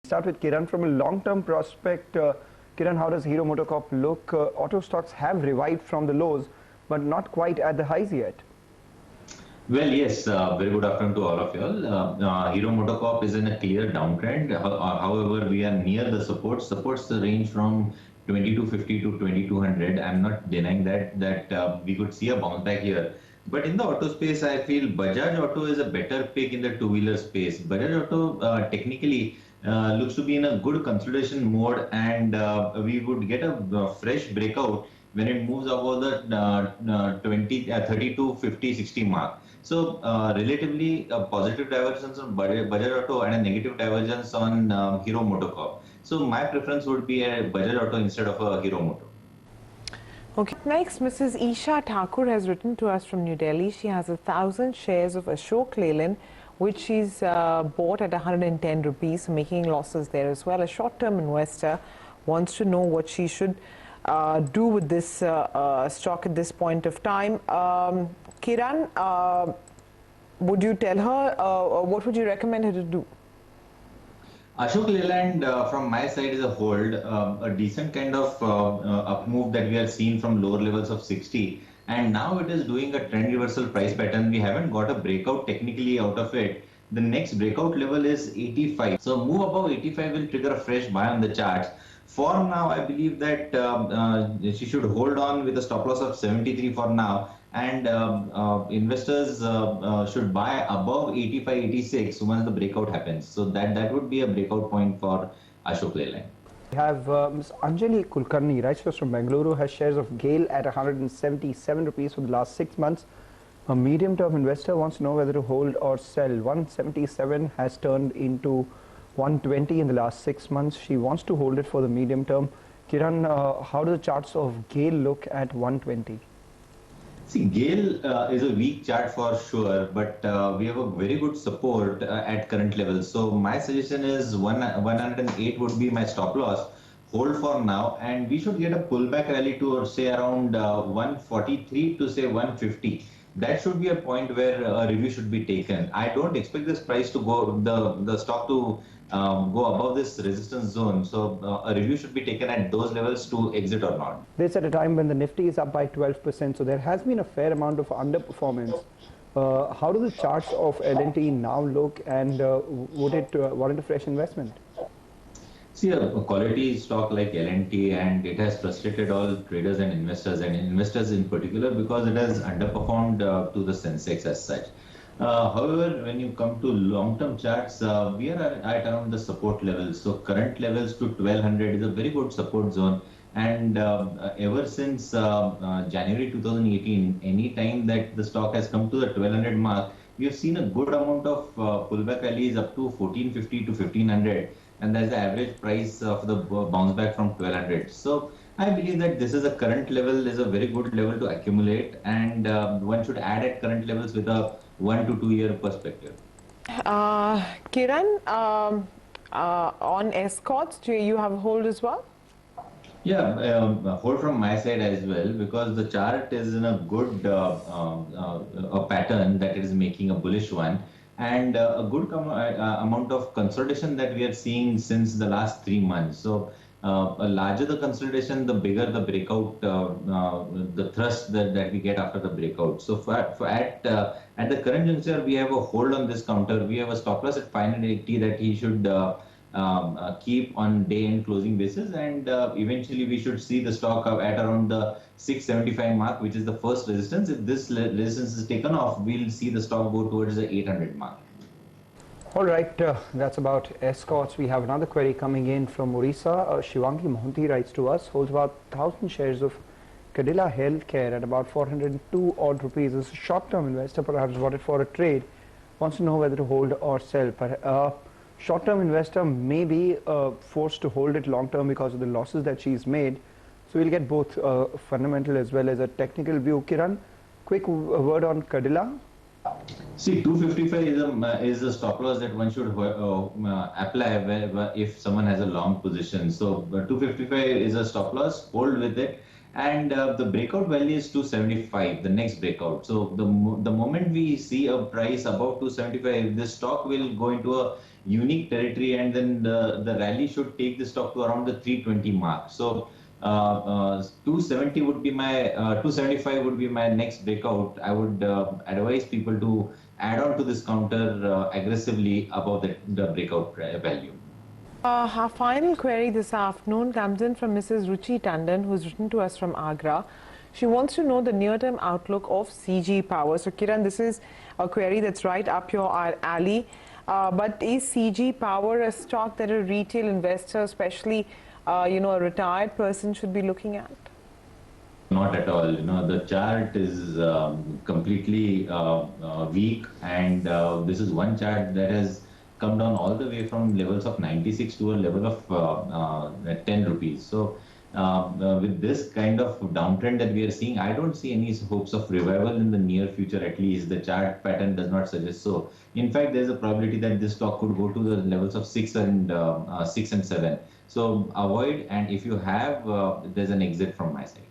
Start with Kiran from a long-term prospect. Kiran, how does Hero MotoCorp look? Auto stocks have revived from the lows, but not quite at the highs yet. Well, yes, very good afternoon to all of you all. Hero MotoCorp is in a clear downtrend. However, we are near the support. Supports the range from 2250 to 2200. I'm not denying that we could see a bounce back here. But in the auto space, I feel Bajaj Auto is a better pick in the two-wheeler space. Bajaj Auto technically looks to be in a good consolidation mode, and we would get a fresh breakout when it moves above the 30 to 50, 60 mark. So relatively a positive divergence on Bajaj Auto and a negative divergence on Hero MotoCorp. So my preference would be a Bajaj Auto instead of a Hero Moto. Okay. Next, Mrs. Isha Thakur has written to us from New Delhi. She has 1,000 shares of Ashok Leyland, which she's bought at 110 rupees, making losses there as well. A short-term investor wants to know what she should do with this stock at this point of time. Kiran, would you tell her, what would you recommend her to do? Ashok Leyland, from my side, is a hold, a decent kind of up move that we are seeing from lower levels of 60. And now it is doing a trend reversal price pattern. We haven't got a breakout technically out of it. The next breakout level is 85. So move above 85 will trigger a fresh buy on the charts. For now, I believe that she should hold on with a stop loss of 73 for now. And investors should buy above 85, 86 once the breakout happens. So that would be a breakout point for Ashok Leyland. We have Ms. Anjali Kulkarni, writes to us from Bengaluru, has shares of GAIL at 177 rupees for the last 6 months. A medium-term investor wants to know whether to hold or sell. 177 has turned into 120 in the last 6 months. She wants to hold it for the medium term. Kiran, how do the charts of GAIL look at 120? See, GAIL is a weak chart for sure, but we have a very good support at current levels. So my suggestion is 108 would be my stop loss. Hold for now, and we should get a pullback rally to say around 143 to say 150. That should be a point where a review should be taken. I don't expect this price to go, the stock to go above this resistance zone. So a review should be taken at those levels to exit or not. This at a time when the Nifty is up by 12%. So there has been a fair amount of underperformance. How do the charts of L&T now look, and would it warrant a fresh investment? See, a quality stock like L&T, and it has frustrated all traders and investors in particular, because it has underperformed to the Sensex as such. However, when you come to long-term charts, we are at around the support levels. So current levels to 1200 is a very good support zone. And ever since January 2018, any time that the stock has come to the 1200 mark, we have seen a good amount of pullback rallies up to 1450 to 1500. And that's the average price of the bounce back from 1200. So I believe that this is a current level, is a very good level to accumulate, and one should add at current levels with a 1 to 2 year perspective. Kiran, on Escorts, do you have a hold as well? Yeah, hold from my side as well, because the chart is in a good a pattern that it is making a bullish one. And a good amount of consolidation that we are seeing since the last 3 months. So larger the consolidation, the bigger the breakout, the thrust that we get after the breakout. So at the current juncture, we have a hold on this counter. We have a stop loss at 580 that he should keep on day-end closing basis, and eventually we should see the stock at around the 675 mark, which is the first resistance. If this resistance is taken off, we'll see the stock go towards the 800 mark. All right, that's about Escorts. We have another query coming in from Orissa. Shivangi Mohanty writes to us, holds about 1,000 shares of Cadila Healthcare at about 402 odd rupees. Is a short-term investor, perhaps bought it for a trade, wants to know whether to hold or sell. Short-term investor may be forced to hold it long-term because of the losses that she's made. So we'll get both fundamental as well as a technical view. Kiran, quick word on Cadila. See, 255 is a stop loss that one should apply if someone has a long position. So 255 is a stop loss, hold with it. and the breakout value is 275, the next breakout. So the moment we see a price above 275, this stock will go into a unique territory, and then the rally should take the stock to around the 320 mark. So 270 would be my 275 would be my next breakout. I would advise people to add on to this counter aggressively above the breakout value. Our final query this afternoon comes in from Mrs. Ruchi Tandon, who's written to us from Agra. She wants to know the near-term outlook of CG Power. So, Kiran, this is a query that's right up your alley. But is CG Power a stock that a retail investor, especially a retired person, should be looking at? Not at all. The chart is completely weak, and this is one chart that has come down all the way from levels of 96 to a level of 10 rupees. So with this kind of downtrend that we are seeing, I don't see any hopes of revival in the near future. At least the chart pattern does not suggest so. In fact, there's a probability that this stock could go to the levels of 6 and 7. So avoid, and if you have, there's an exit from my side.